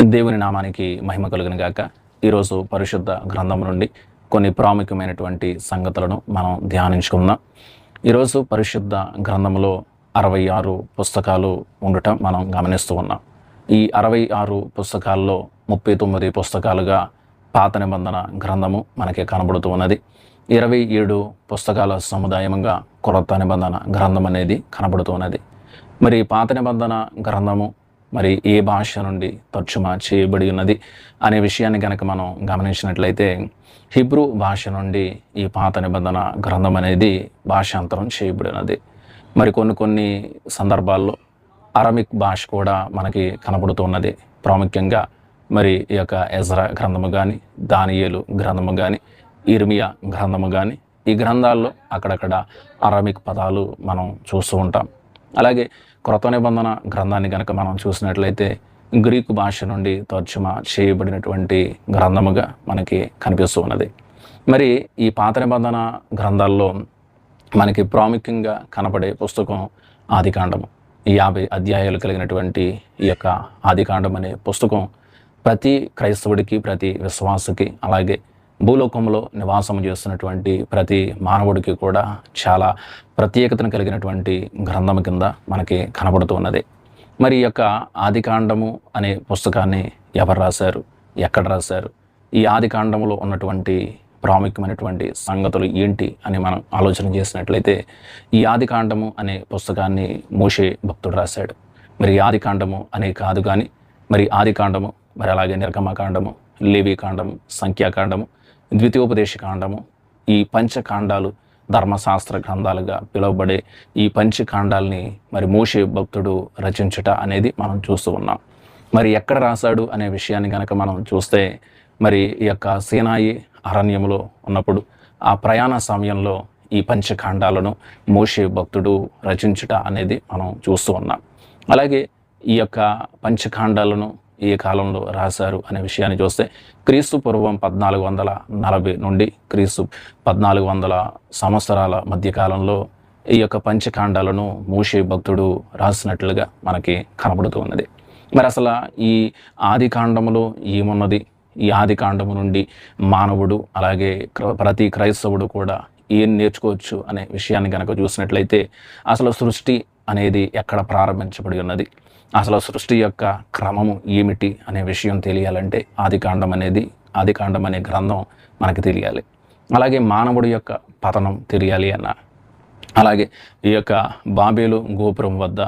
దేవుని నామానికి మహిమ కలుగును గాక. ఈరోజు పరిశుద్ధ గ్రంథం నుండి కొన్ని ప్రాముఖ్యమైనటువంటి సంగతులను మనం ధ్యానించుకుందాం. ఈరోజు పరిశుద్ధ గ్రంథంలో 66 పుస్తకాలు ఉండటం మనం గమనిస్తూ ఉన్నాం. ఈ 66 పుస్తకాల్లో 39 పుస్తకాలుగా పాత నిబంధన గ్రంథము మనకి కనబడుతూ ఉన్నది. 27 పుస్తకాల సముదాయముగా కొత్త నిబంధన గ్రంథం అనేది కనబడుతూ ఉన్నది. మరి పాత నిబంధన గ్రంథము మరి ఏ భాష నుండి తర్జుమా చేయబడి ఉన్నది అనే విషయాన్ని కనుక మనం గమనించినట్లయితే హిబ్రూ భాష నుండి ఈ పాత నిబంధన గ్రంథం అనేది భాషాంతరం చేయబడినది. మరి కొన్ని సందర్భాల్లో అరమిక్ భాష కూడా మనకి కనబడుతున్నది. ప్రాముఖ్యంగా మరి ఈ యొక్క ఎజ్రా గ్రంథము కానీ, దానియేలు గ్రంథము కానీ, ఇర్మియా గ్రంథము కానీ, ఈ గ్రంథాల్లో అక్కడక్కడ అరమిక్ పదాలు మనం చూస్తూ ఉంటాం. అలాగే క్రొత్త నిబంధన గ్రంథాన్ని కనుక మనం చూసినట్లయితే గ్రీకు భాష నుండి తర్జుమా చేయబడినటువంటి గ్రంథముగా మనకి కనిపిస్తూ ఉన్నది. మరి ఈ పాత నిబంధన గ్రంథాల్లో మనకి ప్రాముఖ్యంగా కనపడే పుస్తకం ఆదికాండము. ఈ 50 అధ్యాయాలు కలిగినటువంటి ఈ యొక్క ఆదికాండం అనే పుస్తకం ప్రతి క్రైస్తవుడికి, ప్రతి విశ్వాసకి, అలాగే భూలోకంలో నివాసం చేస్తున్నటువంటి ప్రతి మానవుడికి కూడా చాలా ప్రత్యేకతను కలిగినటువంటి గ్రంథం కింద మనకి కనబడుతూ ఉన్నది. మరి ఈ యొక్క ఆదికాండము అనే పుస్తకాన్ని ఎవరు రాశారు, ఎక్కడ రాశారు, ఈ ఆదికాండములో ఉన్నటువంటి ప్రాముఖ్యమైనటువంటి సంగతులు ఏంటి అని మనం ఆలోచన చేసినట్లయితే ఈ ఆదికాండము అనే పుస్తకాన్ని మోషే భక్తుడు రాశాడు. మరి ఆదికాండము అనే కాదు కానీ మరి ఆదికాండము, మరి అలాగే నిర్గమకాండము, లేవీకాండము, సంఖ్యాకాండము, ద్వితీయోపదేశకాండము, ఈ పంచకాండాలు ధర్మశాస్త్ర గ్రంథాలుగా పిలువబడే ఈ పంచకాండాల్ని మరి మోషే భక్తుడు రచించుట అనేది మనం చూస్తూ ఉన్నాం. మరి ఎక్కడ రాశాడు అనే విషయాన్ని కనుక మనం చూస్తే మరి ఈ యొక్క సీనాయి అరణ్యంలో ఉన్నప్పుడు ఆ ప్రయాణ సమయంలో ఈ పంచకాండాలను మోషే భక్తుడు రచించుట అనేది మనం చూస్తూ ఉన్నాం. అలాగే ఈ యొక్క పంచకాండాలను ఏ కాలంలో రాశారు అనే విషయాన్ని చూస్తే క్రీస్తు పూర్వం 1440 నుండి క్రీస్తు 1400 సంవత్సరాల మధ్యకాలంలో ఈ యొక్క పంచకాండాలను మోషే భక్తుడు రాసినట్లుగా మనకి కనబడుతూ ఉన్నది. మరి అసలు ఈ ఆదికాండములో ఏమున్నది, ఈ ఆదికాండము నుండి మానవుడు అలాగే ప్రతి క్రైస్తవుడు కూడా ఏం నేర్చుకోవచ్చు అనే విషయాన్ని కనుక చూసినట్లయితే అసలు సృష్టి అనేది ఎక్కడ ప్రారంభించబడి ఉన్నది, అసలు సృష్టి యొక్క క్రమము ఏమిటి అనే విషయం తెలియాలంటే ఆదికాండం అనే గ్రంథం మనకి తెలియాలి. అలాగే మానవుడి యొక్క పతనం తెలియాలి అన్న, అలాగే ఈ యొక్క బాబేలు గోపురం వద్ద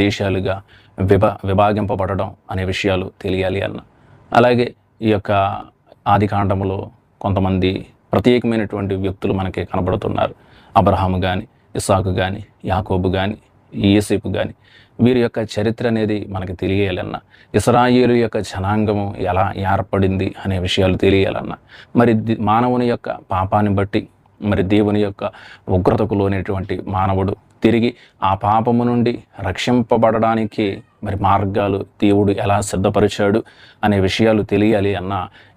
దేశాలుగా విభాగింపబడడం అనే విషయాలు తెలియాలి అన్న, అలాగే ఈ యొక్క ఆదికాండములో కొంతమంది ప్రత్యేకమైనటువంటి వ్యక్తులు మనకి కనబడుతున్నారు. అబ్రహాము కానీ, ఇస్సాకు కానీ, యాకోబు కానీ, యోసేపు కానీ, వీరి యొక్క చరిత్ర అనేది మనకి తెలియాలన్నా, ఇశ్రాయేలు యొక్క జనాంగము ఎలా ఏర్పడింది అనే విషయాలు తెలియాలన్నా, మరి మానవుని యొక్క పాపాన్ని బట్టి మరి దేవుని యొక్క ఉగ్రతకు లోనేటువంటి మానవుడు తిరిగి ఆ పాపము నుండి రక్షింపబడడానికి మరి మార్గాలు దేవుడు ఎలా సిద్ధపరిచాడు అనే విషయాలు తెలియాలి అన్న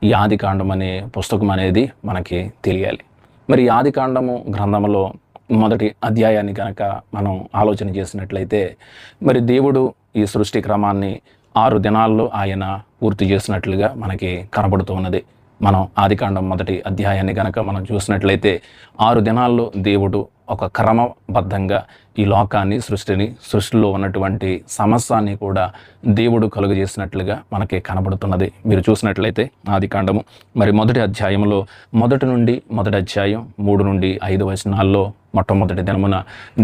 ఈ ఆదికాండం అనే పుస్తకం అనేది మనకి తెలియాలి. మరి ఈ ఆదికాండము గ్రంథంలో మొదటి అధ్యాయాన్ని కనుక మనం ఆలోచన చేసినట్లయితే మరి దేవుడు ఈ సృష్టి క్రమాన్ని 6 దినాల్లో ఆయన పూర్తి చేసినట్లుగా మనకి కనబడుతూ ఉన్నది. మనం ఆదికాండం మొదటి అధ్యాయాన్ని కనుక మనం చూసినట్లయితే 6 దినాల్లో దేవుడు ఒక క్రమబద్ధంగా ఈ లోకాన్ని, సృష్టిలో ఉన్నటువంటి సమస్తాన్ని కూడా దేవుడు కలుగజేసినట్లుగా మనకి కనబడుతున్నది. మీరు చూసినట్లయితే ఆదికాండము మరి మొదటి అధ్యాయంలో మొదటి అధ్యాయం 3 నుండి 5 వచనాల్లో మొట్టమొదటి దినమున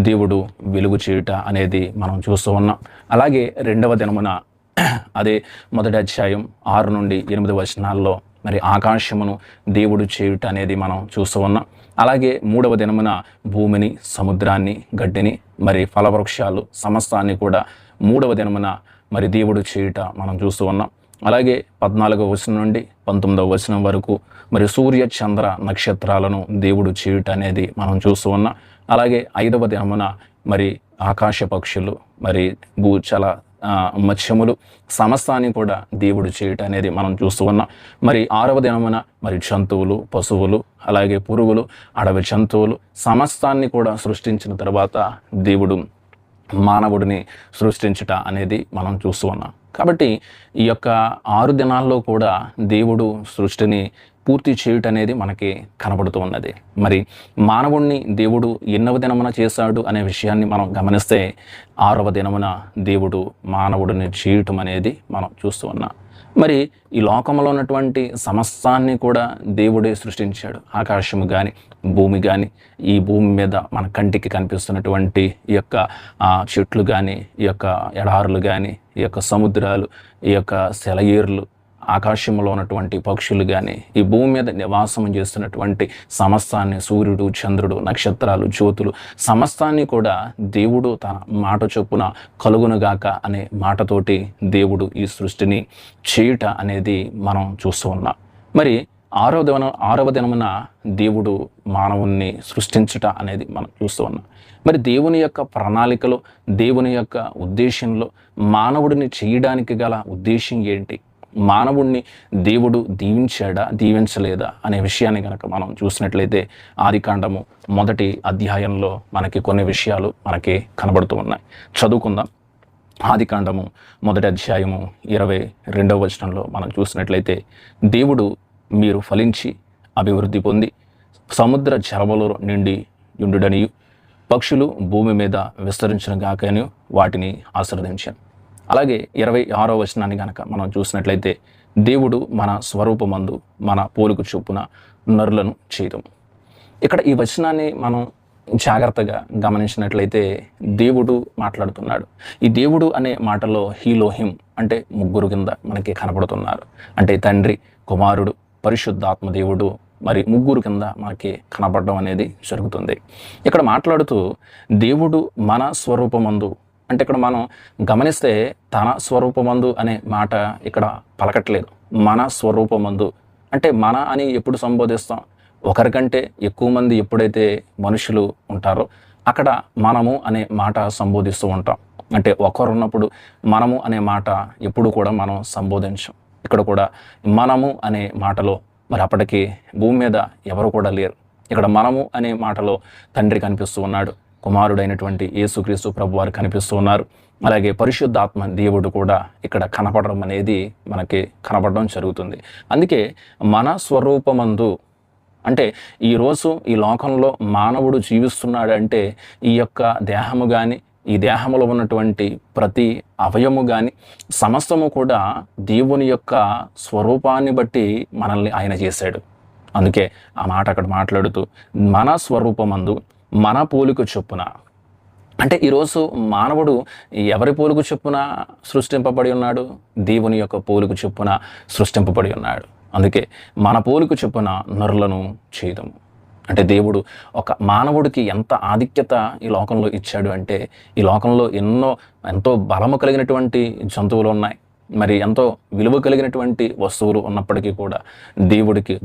దేవుడు వెలుగు చేయుట అనేది మనం చూస్తూ ఉన్నాం. అలాగే రెండవ దినమున అదే మొదటి అధ్యాయం 6 నుండి 8 వచనాల్లో మరి ఆకాశమును దేవుడు చేయుట అనేది మనం చూస్తూ ఉన్నాం. అలాగే మూడవ దినమున భూమిని, సముద్రాన్ని, గడ్డిని, మరి ఫలవృక్షాలు సమస్తాన్ని కూడా మూడవ దినమున మరి దేవుడు చేయుట మనం చూస్తూ ఉన్నాం. అలాగే 14వ వచనం నుండి 19వ వచనం వరకు మరి సూర్య, చంద్ర, నక్షత్రాలను దేవుడు చేయుట అనేది మనం చూస్తూ ఉన్నాం. అలాగే 5వ దినమున మరి ఆకాశ పక్షులు, మరి భూచల మత్స్యములు సమస్తాన్ని కూడా దేవుడు చేయటం అనేది మనం చూస్తూ ఉన్నాం. మరి 6వ దినమున మరి జంతువులు, పశువులు, అలాగే పురుగులు, అడవి జంతువులు సమస్తాన్ని కూడా సృష్టించిన తర్వాత దేవుడు మానవుడిని సృష్టించుట అనేది మనం చూస్తూ ఉన్నాం. కాబట్టి ఈ యొక్క 6 దినాల్లో కూడా దేవుడు సృష్టిని పూర్తి చేయుట అనేది మనకి కనబడుతూ ఉన్నది. మరి మానవుణ్ణి దేవుడు ఎన్నవ దినమున చేశాడు అనే విషయాన్ని మనం గమనిస్తే 6వ దినమున దేవుడు మానవుడిని చేయటం అనేది మనం చూస్తూ ఉన్నాం. మరి ఈ లోకంలో ఉన్నటువంటి సమస్తాన్ని కూడా దేవుడే సృష్టించాడు. ఆకాశము కానీ, భూమి కానీ, ఈ భూమి మీద మన కంటికి కనిపిస్తున్నటువంటి ఈ యొక్క చెట్లు కానీ, ఈ యొక్క ఎడారులు కానీ, ఈ యొక్క సముద్రాలు, ఈ యొక్క సెలయేర్లు, ఆకాశంలో ఉన్నటువంటి పక్షులు కానీ, ఈ భూమి మీద నివాసం చేస్తున్నటువంటి సమస్తాన్ని, సూర్యుడు, చంద్రుడు, నక్షత్రాలు, జ్యోతులు, సమస్తాన్ని కూడా దేవుడు తన మాట చొప్పున కలుగునుగాక అనే మాటతోటి దేవుడు ఈ సృష్టిని చేయుట అనేది మనం చూస్తూ ఉన్నాం. మరి 6వ దినమున దేవుడు మానవుణ్ణి సృష్టించుట అనేది మనం చూస్తూ ఉన్నాం. మరి దేవుని యొక్క ప్రణాళికలో, దేవుని యొక్క ఉద్దేశంలో మానవుడిని చేయడానికి గల ఉద్దేశం ఏంటి? మానవుణ్ణి దేవుడు దీవించాడా, దీవించలేదా అనే విషయాన్ని కనుక మనం చూసినట్లయితే ఆదికాండము 1వ అధ్యాయంలో మనకి కొన్ని విషయాలు మనకి కనబడుతూ ఉన్నాయి. చదువుకుందాం. ఆదికాండము 1వ అధ్యాయము 22వ వచనంలో మనం చూసినట్లయితే, దేవుడు మీరు ఫలించి అభివృద్ధి పొంది సముద్ర జలములో నిండి యుండుడనియు పక్షులు భూమి మీద విస్తరించిన గాకని వాటిని ఆశీర్వదించాను. అలాగే 26వ వచనాన్ని కనుక మనం చూసినట్లయితే, దేవుడు మన స్వరూపమందు మన పోలిక చొప్పున నరులను చేయడం. ఇక్కడ ఈ వచనాన్ని మనం జాగ్రత్తగా గమనించినట్లయితే దేవుడు మాట్లాడుతున్నాడు. ఈ దేవుడు అనే మాటలో హీలోహిం అంటే ముగ్గురు కింద మనకి కనపడుతున్నారు. అంటే తండ్రి, కుమారుడు, పరిశుద్ధాత్మ దేవుడు, మరి ముగ్గురు కింద మనకి కనపడడం అనేది జరుగుతుంది. ఇక్కడ మాట్లాడుతూ దేవుడు మన స్వరూపమందు, అంటే ఇక్కడ మనం గమనిస్తే తన స్వరూపమందు అనే మాట ఇక్కడ పలకట్లేదు. మన స్వరూపమందు అంటే మన అని ఎప్పుడు సంబోధిస్తాం? ఒకరికంటే ఎక్కువ మంది ఎప్పుడైతే మనుషులు ఉంటారో అక్కడ మనము అనే మాట సంబోధిస్తూ ఉంటాం. అంటే ఒకరు ఉన్నప్పుడు మనము అనే మాట ఎప్పుడు కూడా మనం సంబోధించం. ఇక్కడ కూడా మనము అనే మాటలో మరి అప్పటికి భూమి మీద ఎవరు కూడా లేరు. ఇక్కడ మనము అనే మాటలో తండ్రి కనిపిస్తూ ఉన్నాడు, కుమారుడైనటువంటి యేసుక్రీస్తు ప్రభువారు కనిపిస్తూ ఉన్నారు. అలాగే పరిశుద్ధాత్మ దేవుడు కూడా ఇక్కడ కనపడడం అనేది మనకి కనపడడం జరుగుతుంది. అందుకే మన స్వరూపమందు అంటే ఈరోజు ఈ లోకంలో మానవుడు జీవిస్తున్నాడు అంటే ఈ యొక్క దేహము కానీ, ఈ దేహంలో ఉన్నటువంటి ప్రతి అవయము కానీ సమస్తము కూడా దేవుని యొక్క స్వరూపాన్ని బట్టి మనల్ని ఆయన చేశాడు. అందుకే ఆ మాట అక్కడ మాట్లాడుతూ మన స్వరూపమందు మన పోలిక చొప్పున, అంటే ఈరోజు మానవుడు ఎవరి పోలిక చొప్పున సృష్టింపబడి ఉన్నాడు? దేవుని యొక్క పోలిక చొప్పున సృష్టింపబడి ఉన్నాడు. అందుకే మన పోలిక చొప్పున నరులను చేయదము. అంటే దేవుడు ఒక మానవుడికి ఎంత ఆధిక్యత ఈ లోకంలో ఇచ్చాడు అంటే, ఈ లోకంలో ఎంతో బలము కలిగినటువంటి జంతువులు ఉన్నాయి, మరి ఎంతో విలువ కలిగినటువంటి వస్తువులు ఉన్నప్పటికీ కూడా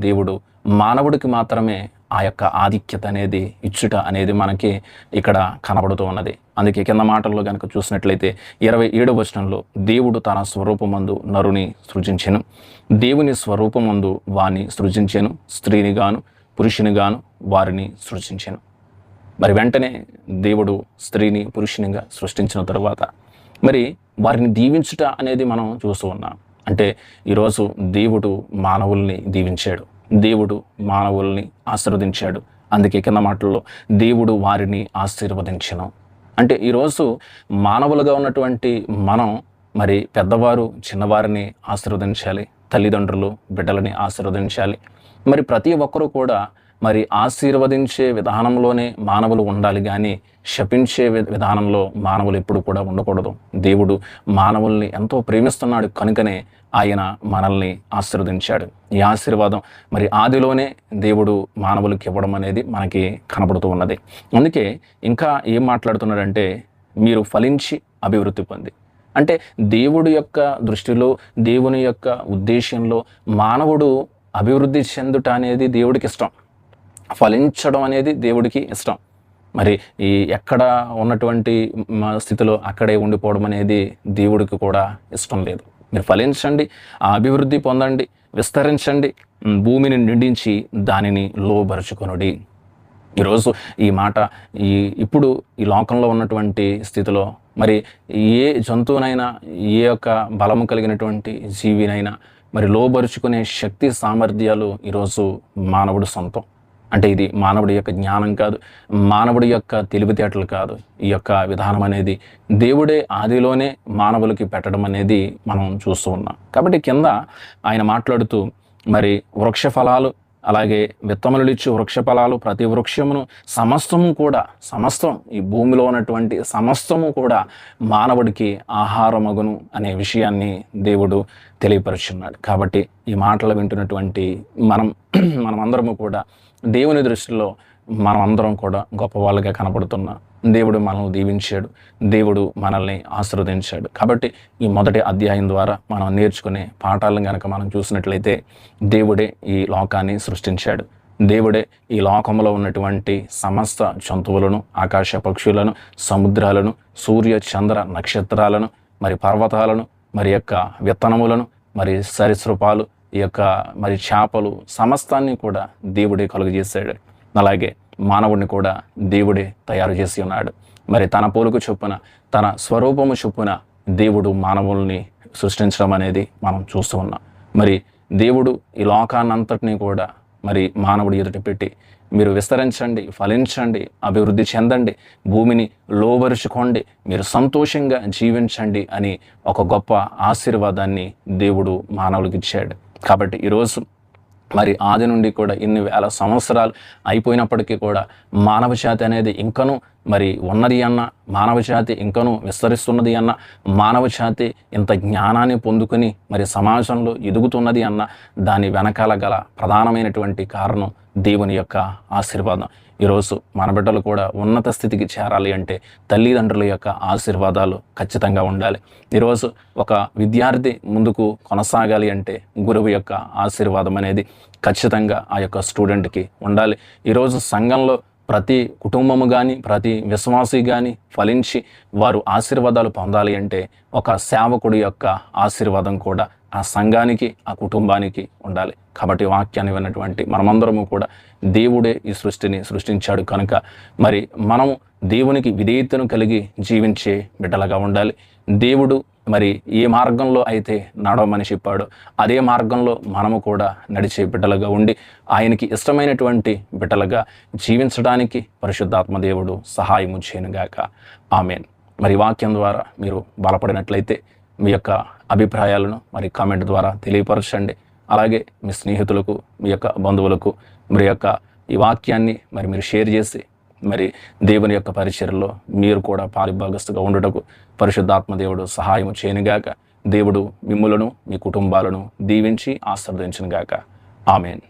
దేవుడు మానవుడికి మాత్రమే ఆ యొక్క ఆధిక్యత అనేది ఇచ్చుట అనేది మనకి ఇక్కడ కనబడుతూ ఉన్నది. అందుకే కింద మాటల్లో కనుక చూసినట్లయితే 27వ వచనంలో, దేవుడు తన స్వరూపమందు నరుని సృజించెను, దేవుని స్వరూపమందు వారిని సృజించెను, స్త్రీనిగాను పురుషునిగాను వారిని సృష్టించెను. మరి వెంటనే దేవుడు స్త్రీని పురుషునిగా సృష్టించిన తరువాత మరి వారిని దీవించుట అనేది మనం చూస్తూ ఉన్నాం. అంటే ఈరోజు దేవుడు మానవుల్ని దీవించాడు, దేవుడు మానవుల్ని ఆశీర్వదించాడు. అందుకే కింద మాటల్లో దేవుడు వారిని ఆశీర్వదించెను. అంటే ఈరోజు మానవులుగా ఉన్నటువంటి మనం మరి పెద్దవారు చిన్నవారిని ఆశీర్వదించాలి, తల్లిదండ్రులు బిడ్డలని ఆశీర్వదించాలి. మరి ప్రతి ఒక్కరూ కూడా మరి ఆశీర్వదించే విధానంలోనే మానవులు ఉండాలి, కానీ శపించే విధానంలో మానవులు ఎప్పుడు కూడా ఉండకూడదు. దేవుడు మానవుల్ని ఎంతో ప్రేమిస్తున్నాడు కనుకనే ఆయన మనల్ని ఆశీర్వదించాడు. ఈ ఆశీర్వాదం మరి ఆదిలోనే దేవుడు మానవులకు ఇవ్వడం అనేది మనకి కనబడుతూ ఉన్నది. అందుకే ఇంకా ఏం మాట్లాడుతున్నాడంటే, మీరు ఫలించి అభివృద్ధి పొంది. అంటే దేవుడి యొక్క దృష్టిలో, దేవుని యొక్క ఉద్దేశంలో మానవుడు అభివృద్ధి చెందుట అనేది దేవుడికి ఇష్టం, ఫలించడం అనేది దేవుడికి ఇష్టం. మరి ఈ ఎక్కడ ఉన్నటువంటి స్థితిలో అక్కడే ఉండిపోవడం అనేది దేవుడికి కూడా ఇష్టం లేదు. మీరు ఫలించండి, అభివృద్ధి పొందండి, విస్తరించండి, భూమిని నిండించి దానిని లోబరుచుకొనుడి. ఈరోజు ఈ మాట ఇప్పుడు ఈ లోకంలో ఉన్నటువంటి స్థితిలో మరి ఏ జంతువునైనా, ఏ యొక్క బలము కలిగినటువంటి జీవినైనా మరి లోబరుచుకునే శక్తి సామర్థ్యాలు ఈరోజు మానవుడు సొంతం. అంటే ఇది మానవుడి యొక్క జ్ఞానం కాదు, మానవుడి యొక్క తెలివితేటలు కాదు. ఈ యొక్క విధానం అనేది దేవుడే ఆదిలోనే మానవులకి పెట్టడం అనేది మనం చూస్తూ ఉన్నాం. కాబట్టి కింద ఆయన మాట్లాడుతూ మరి వృక్ష ఫలాలు, అలాగే విత్తములనిచ్చు వృక్ష ఫలాలు, ప్రతి వృక్షమును సమస్తం ఈ భూమిలో ఉన్నటువంటి సమస్తము కూడా మానవుడికి ఆహారమగును అనే విషయాన్ని దేవుడు తెలియపరుచున్నాడు. కాబట్టి ఈ మాటలు వింటున్నటువంటి మనమందరము కూడా దేవుని దృష్టిలో మనమందరం కూడా గొప్పవాళ్ళుగా కనపడుతున్నాం. దేవుడు మనల్ని దీవించాడు, దేవుడు మనల్ని ఆశీర్వదించాడు. కాబట్టి ఈ మొదటి అధ్యాయం ద్వారా మనం నేర్చుకునే పాఠాలను కనుక మనం చూసినట్లయితే, దేవుడే ఈ లోకాన్ని సృష్టించాడు. దేవుడే ఈ లోకంలో ఉన్నటువంటి సమస్త జంతువులను, ఆకాశ పక్షులను, సముద్రాలను, సూర్య చంద్ర నక్షత్రాలను, మరి పర్వతాలను, మరి యొక్క విత్తనములను, మరి సరీసృపాలు, ఈ యొక్క మరి చేపలు, సమస్తాన్ని కూడా దేవుడే కలుగజేశాడు. అలాగే మానవుడిని కూడా దేవుడే తయారు చేసి ఉన్నాడు. మరి తన పోలుకు చొప్పున, తన స్వరూపము చొప్పున దేవుడు మానవుల్ని సృష్టించడం అనేది మనం చూస్తూ ఉన్నాం. మరి దేవుడు ఈ లోకాన్నంతటినీ కూడా మరి మానవుడి ఎదుట పెట్టి, మీరు విస్తరించండి, ఫలించండి, అభివృద్ధి చెందండి, భూమిని లోబరుచుకోండి, మీరు సంతోషంగా జీవించండి అని ఒక గొప్ప ఆశీర్వాదాన్ని దేవుడు మానవులకు ఇచ్చాడు. కాబట్టి ఈరోజు మరి ఆది నుండి కూడా ఇన్ని వేల సంవత్సరాలు అయిపోయినప్పటికీ కూడా మానవ జాతి అనేది ఇంకనూ మరి ఉన్నది అన్న, మానవ జాతి ఇంకనూ విస్తరిస్తున్నది అన్న, మానవ జాతి ఇంత జ్ఞానాన్ని పొందుకుని మరి సమాజంలో ఎదుగుతున్నది అన్న, దాని వెనకాల గల ప్రధానమైనటువంటి కారణం దేవుని యొక్క ఆశీర్వాదం. ఈరోజు మన బిడ్డలు కూడా ఉన్నత స్థితికి చేరాలి అంటే తల్లిదండ్రుల యొక్క ఆశీర్వాదాలు ఖచ్చితంగా ఉండాలి. ఈరోజు ఒక విద్యార్థి ముందుకు కొనసాగాలి అంటే గురువు యొక్క ఆశీర్వాదం అనేది ఖచ్చితంగా ఆ యొక్క స్టూడెంట్కి ఉండాలి. ఈరోజు సంఘంలో ప్రతి కుటుంబము కానీ, ప్రతి విశ్వాసి కానీ ఫలించి వారు ఆశీర్వాదాలు పొందాలి అంటే ఒక సేవకుడి యొక్క ఆశీర్వాదం కూడా ఆ సంఘానికి, ఆ కుటుంబానికి ఉండాలి. కాబట్టి వాక్యాన్ని విన్నటువంటి మనమందరము కూడా దేవుడే ఈ సృష్టిని సృష్టించాడు కనుక మరి మనము దేవునికి విధేయతను కలిగి జీవించే బిడ్డలుగా ఉండాలి. దేవుడు మరి ఏ మార్గంలో అయితే నడవమని చెప్పాడో అదే మార్గంలో మనము కూడా నడిచే బిడ్డలుగా ఉండి ఆయనకి ఇష్టమైనటువంటి బిడ్డలుగా జీవించడానికి పరిశుద్ధాత్మ దేవుడు సహాయము చేయనుగాక. ఆమేన్. మరి వాక్యం ద్వారా మీరు బలపడినట్లయితే మీ యొక్క అభిప్రాయాలను మరి కామెంట్ ద్వారా తెలియపరచండి. అలాగే మీ స్నేహితులకు, మీ యొక్క బంధువులకు మీ యొక్క ఈ వాక్యాన్ని మరి మీరు షేర్ చేసి మరి దేవుని యొక్క పరిచర్యలో మీరు కూడా పాలిభాగస్తుగా ఉండుటకు పరిశుద్ధాత్మ దేవుడు సహాయం చేయనుగాక. దేవుడు మిమ్ములను, మీ కుటుంబాలను దీవించి ఆశీర్వదించునుగాక. ఆమేన్.